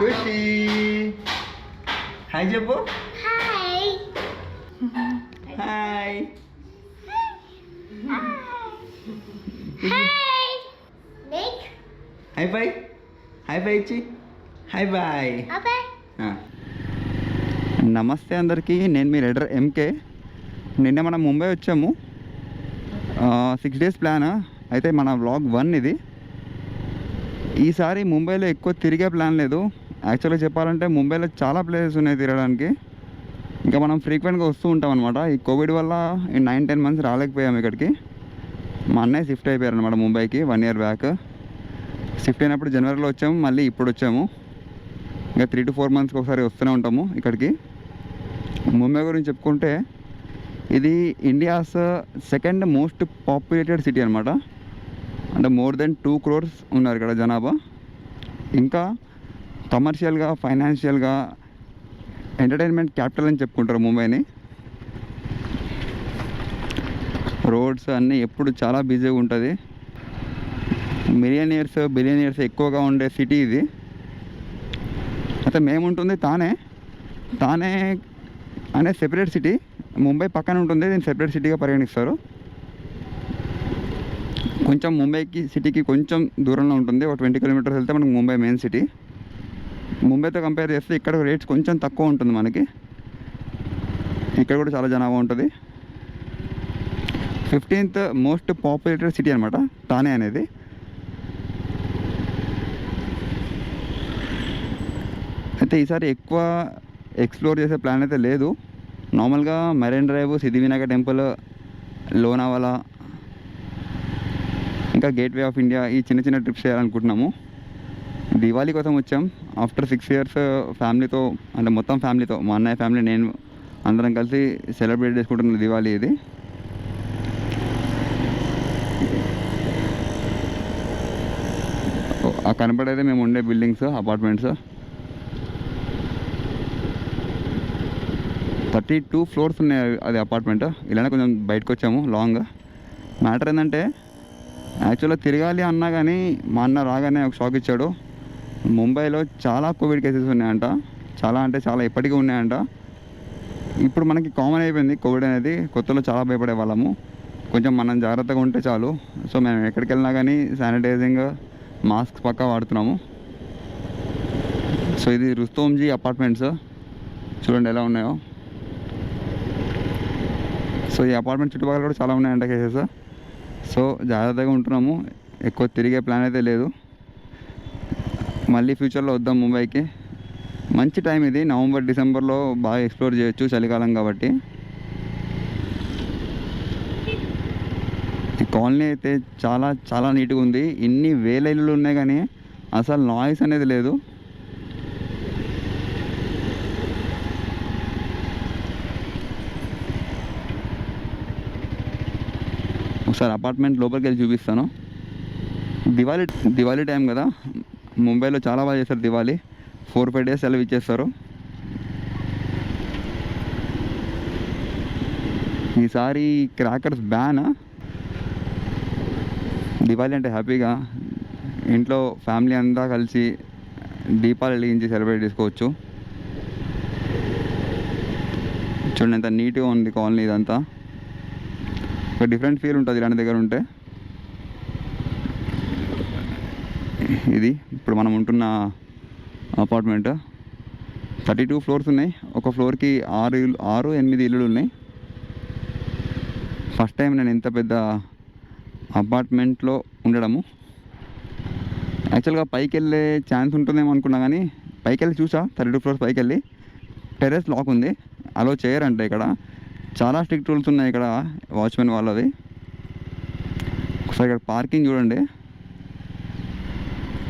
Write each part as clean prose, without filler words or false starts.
ఖుషి hi చెప్పు. Hi hi hi Nick hi bye. Hi bye ఇచ్చి hi bye. అబే నమస్తే అందరికీ, నేను మీ రైడర్ ఎంకే. నిన్న మనం ముంబై వచ్చాము. 6 days ప్లాన్. అయితే మన వ్లాగ్ 1 ఇది. ఈసారి ముంబైలో ఎక్కువ తిరిగే ప్లాన్ లేదు. యాక్చువల్గా చెప్పాలంటే ముంబైలో చాలా ప్లేసెస్ ఉన్నాయి తిరగడానికి. ఇంకా మనం ఫ్రీక్వెంట్గా వస్తూ ఉంటాం అనమాట. ఈ కోవిడ్ వల్ల ఈ 9-10 months రాలేకపోయాము ఇక్కడికి. మా అన్నయ్య షిఫ్ట్ అయిపోయారు అనమాట ముంబైకి 1 year బ్యాక్. షిఫ్ట్ అయినప్పుడు జనవరిలో వచ్చాము, మళ్ళీ ఇప్పుడు వచ్చాము. ఇంకా 3 to 4 monthsకి ఒకసారి వస్తూనే ఉంటాము ఇక్కడికి. ముంబై గురించి చెప్పుకుంటే ఇది India's second most populated city అనమాట. అంటే more than 2 crores ఉన్నారు ఇక్కడ జనాభా. ఇంకా కమర్షియల్గా, ఫైనాన్షియల్గా, ఎంటర్టైన్మెంట్ క్యాపిటల్ అని చెప్పుకుంటారు ముంబైని. రోడ్స్ అన్నీ ఎప్పుడు చాలా బిజీగా ఉంటుంది. బిలియనియర్స్ ఎక్కువగా ఉండే సిటీ ఇది. అయితే మేము ఉంటుంది తానే అనే సెపరేట్ సిటీ. ముంబై పక్కన ఉంటుంది, దీన్ని సెపరేట్ సిటీగా పరిగణిస్తారు. కొంచెం ముంబైకి సిటీకి కొంచెం దూరంలో ఉంటుంది. ఒక 20 kilometers వెళ్తే మనకు ముంబై మెయిన్ సిటీ. ముంబైతో కంపేర్ చేస్తే ఇక్కడ రేట్స్ కొంచెం తక్కువ ఉంటుంది మనకి. ఇక్కడ కూడా చాలా జనాభా ఉంటుంది. 15th మోస్ట్ పాపులేటెడ్ సిటీ అనమాట తానే అనేది. అయితే ఈసారి ఎక్కువ ఎక్స్ప్లోర్ చేసే ప్లాన్ అయితే లేదు. నార్మల్గా marine drive, Siddhivinayak temple, Lonavala, ఇంకా గేట్వే ఆఫ్ ఇండియా, ఈ చిన్న చిన్న ట్రిప్స్ చేయాలనుకుంటున్నాము. దివాళీ కోసం వచ్చాం. ఆఫ్టర్ 6 years ఫ్యామిలీతో, అంటే మొత్తం ఫ్యామిలీతో, మా అన్నయ్య ఫ్యామిలీ, నేను అందరం కలిసి సెలబ్రేట్ చేసుకుంటున్న దివాళీ ఇది. ఆ కనపడేదే మేము ఉండే బిల్డింగ్స్, అపార్ట్మెంట్స్. 32 floors ఉన్నాయి అది అపార్ట్మెంట్. ఇలానే కొంచెం బయటకు వచ్చాము లాంగ్. మ్యాటర్ ఏంటంటే యాక్చువల్గా తిరగాలి అన్నా కానీ మా అన్న రాగానే ఒక షాక్ ఇచ్చాడు. ముంబైలో చాలా కోవిడ్ కేసెస్ ఉన్నాయంట. చాలా అంటే చాలా ఎప్పటికీ ఉన్నాయంట. ఇప్పుడు మనకి కామన్ అయిపోయింది కోవిడ్ అనేది. కొత్తలో చాలా భయపడే వాళ్ళము. కొంచెం మనం జాగ్రత్తగా ఉంటే చాలు. సో మేము ఎక్కడికి వెళ్ళినా కానీ శానిటైజింగ్, మాస్క్ పక్కా వాడుతున్నాము. సో ఇది రుస్తోంజీ అపార్ట్మెంట్స్, చూడండి ఎలా ఉన్నాయో. సో ఈ అపార్ట్మెంట్ చుట్టుపక్కల కూడా చాలా ఉన్నాయంట కేసెస్. సో జాగ్రత్తగా ఉంటున్నాము. ఎక్కువ తిరిగే ప్లాన్ అయితే లేదు. మళ్ళీ ఫ్యూచర్లో వద్దాం ముంబైకి. మంచి టైం ఇది. నవంబర్, డిసెంబర్లో బాగా ఎక్స్ప్లోర్ చేయొచ్చు, చలికాలం కాబట్టి. ఈ కాలనీ అయితే చాలా చాలా నీట్గా ఉంది. ఇన్ని వేల ఇళ్ళు ఉన్నాయి కానీ అసలు నాయిస్ అనేది లేదు. ఒకసారి అపార్ట్మెంట్ లోపలికి వెళ్ళి చూపిస్తాను. దివాళీ టైం కదా, ముంబైలో చాలా బాగా చేస్తారు దివాళీ. 4-5 days సెలవు ఇచ్చేస్తారు. ఈసారి క్రాకర్స్ బ్యాన్. దివాళీ అంటే హ్యాపీగా ఇంట్లో ఫ్యామిలీ అంతా కలిసి దీపాలు వెలిగించి సెలబ్రేట్ చేసుకోవచ్చు. చూడండి ఎంత నీట్గా ఉంది కాలనీ ఇదంతా. ఒక డిఫరెంట్ ఫీల్ ఉంటుంది ఇలాంటి దగ్గర ఉంటే. ఇది ఇప్పుడు మనం ఉంటున్న అపార్ట్మెంట్. 32 floors ఉన్నాయి. ఒక ఫ్లోర్కి 6-8 ఇల్లులు ఉన్నాయి. ఫస్ట్ టైం నేను ఇంత పెద్ద అపార్ట్మెంట్లో ఉండడము. యాక్చువల్గా పైకి వెళ్ళే ఛాన్స్ ఉంటుందేమో అనుకున్నా కానీ పైకి వెళ్ళి చూసా. 32 floors పైకి వెళ్ళి టెర్రస్ లాక్ ఉంది, అలో చేయరంటే. ఇక్కడ చాలా స్ట్రిక్ట్ రూల్స్ ఉన్నాయి ఇక్కడ వాచ్మెన్ వాళ్ళది. ఒకసారి ఇక్కడ పార్కింగ్ చూడండి.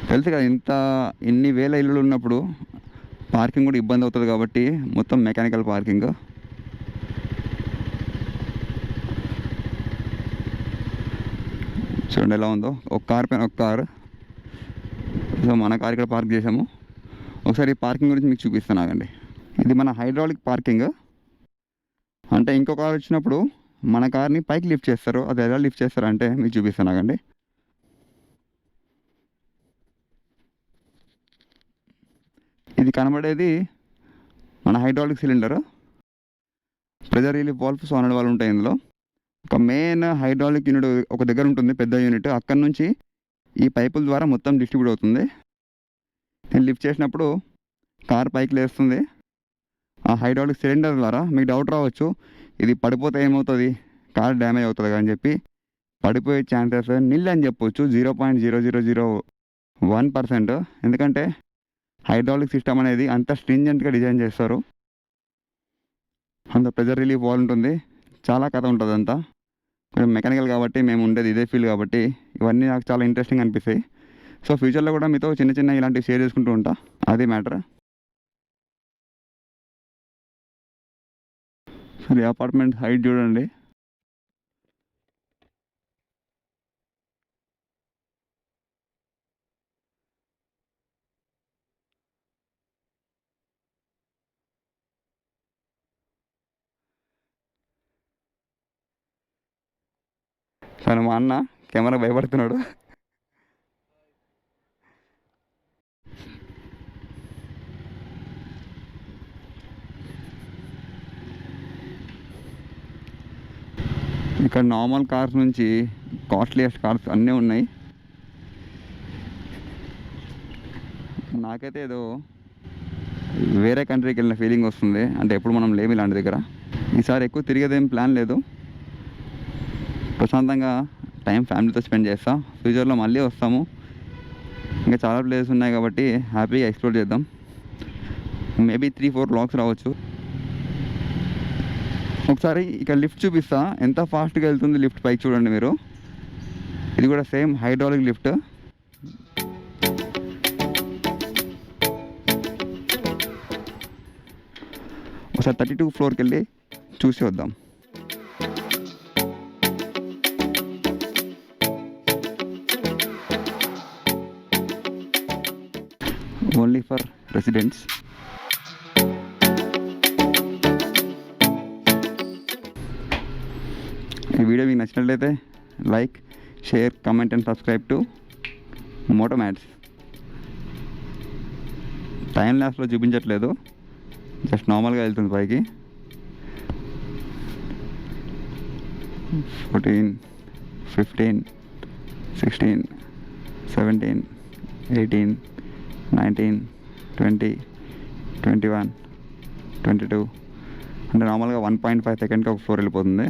తెలుసు కదా, ఇన్ని వేల ఇల్లులు ఉన్నప్పుడు పార్కింగ్ కూడా ఇబ్బంది అవుతుంది కాబట్టి మొత్తం మెకానికల్ పార్కింగ్. చూడండి ఎలా ఉందో. ఒక కార్ పైన ఒక కారు. సో మన కార్ ఇక్కడ పార్క్ చేసాము. ఒకసారి ఈ పార్కింగ్ గురించి మీకు చూపిస్తాను ఆగండి. ఇది మన హైడ్రాలిక్ పార్కింగ్. అంటే ఇంకో కార్ వచ్చినప్పుడు మన కార్ని పైకి లిఫ్ట్ చేస్తారు. అది ఎలా లిఫ్ట్ చేస్తారు అంటే మీకు చూపిస్తాను ఆగండి. ఇది కనబడేది మన hydraulic cylinder, pressure relief valves అనే వాళ్ళు ఉంటాయి ఇందులో. ఒక మెయిన్ హైడ్రాలిక్ యూనిట్ ఒక దగ్గర ఉంటుంది, పెద్ద యూనిట్. అక్కడ నుంచి ఈ పైపుల ద్వారా మొత్తం డిస్ట్రిబ్యూట్ అవుతుంది. నేను లిఫ్ట్ చేసినప్పుడు కార్ పైకి లేస్తుంది ఆ హైడ్రాలిక్ సిలిండర్ ద్వారా. మీకు డౌట్ రావచ్చు, ఇది పడిపోతే ఏమవుతుంది, కార్ డ్యామేజ్ అవుతుంది అని చెప్పి. పడిపోయే ఛాన్సెస్ నిల్ అని చెప్పొచ్చు, 0.0001%. ఎందుకంటే హైడ్రాలిక్ సిస్టమ్ అనేది అంత స్ట్రింజెంట్గా డిజైన్ చేస్తారు. అంత ప్రెజర్ రిలీఫ్ వాల్ ఉంటుంది, చాలా కథ ఉంటుంది అంతా. కొంచెం మెకానికల్ కాబట్టి, మేము ఉండేది ఇదే ఫీల్డ్ కాబట్టి ఇవన్నీ నాకు చాలా ఇంట్రెస్టింగ్ అనిపిస్తాయి. సో ఫ్యూచర్లో కూడా మీతో చిన్న చిన్న ఇలాంటివి షేర్ చేసుకుంటూ ఉంటా, అది మ్యాటర్. సరే, అపార్ట్మెంట్ హైట్ చూడండి. సరే, మా అన్న కెమెరా భయపడుతున్నాడు. ఇక్కడ నార్మల్ కార్స్ నుంచి కాస్ట్లీయెస్ట్ కార్స్ అన్నీ ఉన్నాయి. నాకైతే ఏదో వేరే కంట్రీకి వెళ్ళిన ఫీలింగ్ వస్తుంది. అంటే ఎప్పుడు మనం లేము ఇలాంటి దగ్గర. ఈసారి ఎక్కువ తిరిగేదేం ప్లాన్ లేదు, ప్రశాంతంగా టైం ఫ్యామిలీతో స్పెండ్ చేస్తాం. ఫ్యూచర్లో మళ్ళీ వస్తాము, ఇంకా చాలా ప్లేసెస్ ఉన్నాయి కాబట్టి హ్యాపీగా ఎక్స్ప్లోర్ చేద్దాం. మేబీ 3-4 బ్లాగ్స్ రావచ్చు. ఒకసారి ఇక్కడ లిఫ్ట్ చూపిస్తా, ఎంత ఫాస్ట్గా వెళ్తుంది లిఫ్ట్ పైకి చూడండి మీరు. ఇది కూడా సేమ్ హైడ్రాలిక్ లిఫ్ట్. ఒకసారి 32 ఫ్లోర్కి వెళ్ళి చూసి వద్దాం. Only for residents. ఈ వీడియో మీకు నచ్చినట్లయితే like, share, comment and subscribe to Moto Mats. Time ల్యాప్స్లో చూపించట్లేదు, జస్ట్ నార్మల్గా వెళ్తుంది పైకి. 14, 15, 16, 17, 18, 19, 20, 21, 22. అంటే నార్మల్గా 1.5 సెకండ్కి ఒక ఫ్లోర్ వెళ్ళిపోతుంది.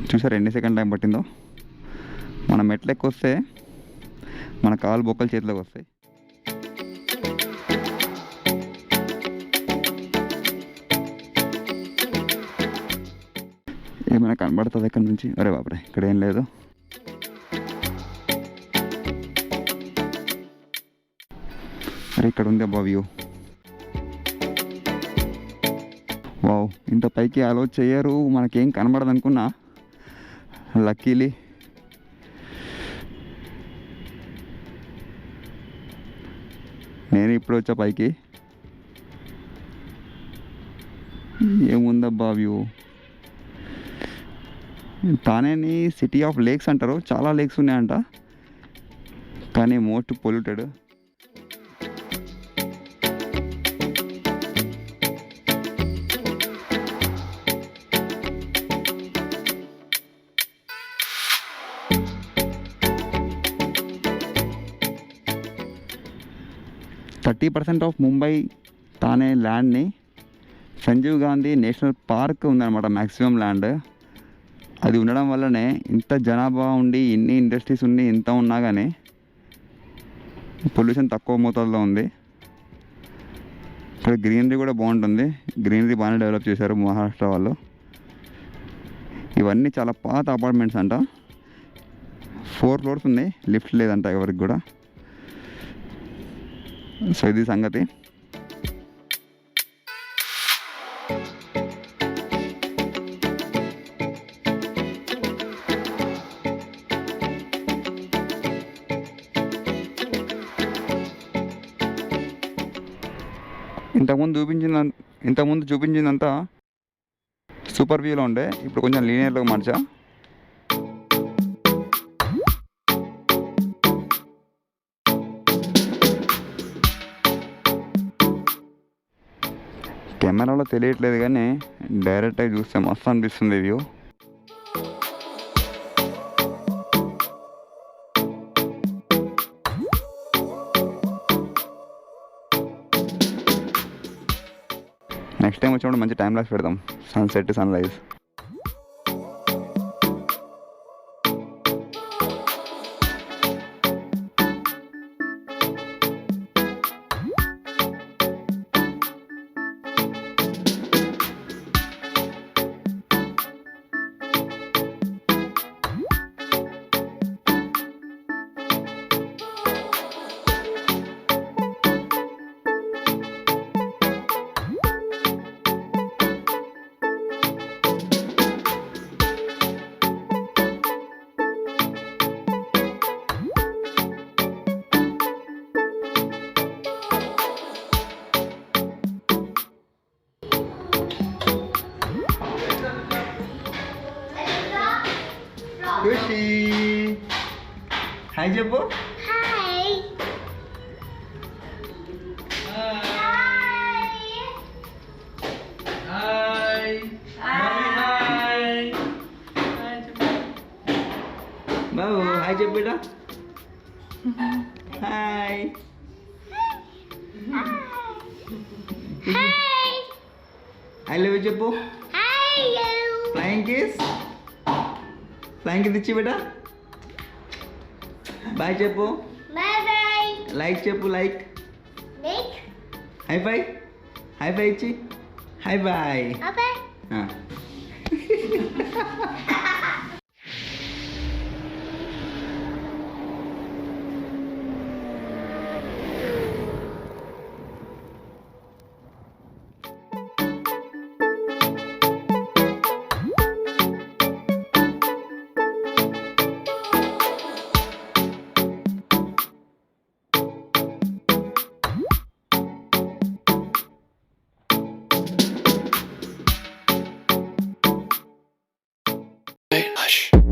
చూసారు ఎన్ని సెకండ్ టైం పట్టిందో. మన మెట్లు ఎక్కువ వస్తే మన కాలు బొక్కలు చేతిలోకి వస్తాయి. ఏమైనా కనబడుతుంది ఇక్కడ నుంచి? అరే బాబరే, ఇక్కడ ఏం లేదు. అరే ఇక్కడ ఉంది అబ్బా వ్యూ. వావ్, ఇంత పైకి అలో చేయరు, మనకేం కనబడదు అనుకున్నా. లక్కీలీ నేను ఇప్పుడు వచ్చా పైకి. ఏముందబ్బా వ్యూ. తానేని సిటీ ఆఫ్ లేక్స్ అంటారు, చాలా లేక్స్ ఉన్నాయంట, కానీ మోస్ట్ పొల్యూటెడ్. %30 ఆఫ్ ముంబై తానే ల్యాండ్ని సంజీవ్ గాంధీ నేషనల్ పార్క్ ఉందన్నమాట, మ్యాక్సిమం ల్యాండ్. అది ఉండడం వల్లనే ఇంత జనాభా ఉండి, ఇన్ని ఇండస్ట్రీస్ ఉండి, ఇంత ఉన్నా కానీ పొల్యూషన్ తక్కువ మోతాదులో ఉంది. ఇక్కడ గ్రీనరీ కూడా బాగుంటుంది, గ్రీనరీ బాగానే డెవలప్ చేశారు మహారాష్ట్ర వాళ్ళు. ఇవన్నీ చాలా పాత అపార్ట్మెంట్స్ అంట, 4 ఫ్లోర్స్ ఉన్నాయి, లిఫ్ట్ లేదంట ఎవరికి కూడా. సో ఇది సంగతి. ఇంతకుముందు చూపించిందంతా సూపర్ వ్యూలో ఉండే, ఇప్పుడు కొంచెం లీనియర్లోకి మార్చా. కెమెరాలో తెలియట్లేదు కానీ డైరెక్ట్గా చూస్తే మస్తు అనిపిస్తుంది వ్యూ. నెక్స్ట్ టైం వచ్చినప్పుడు మంచి టైం లాస్ పెడదాం, sunset sun rise. Khushi hi చెప్పు. Hi. బాబు హాయ్ చెప్పు బిడ్డ. Hi. Hi. I love you చెప్పు. Hi. Flying kiss. Flying kiss ఇచ్చి బిడ్డ. బాయ్ చెప్పు. Bye bye. లైక్ చెప్పు, like. Nick. High five. High five ఇచ్చి. Hi bye. Okay. Hush.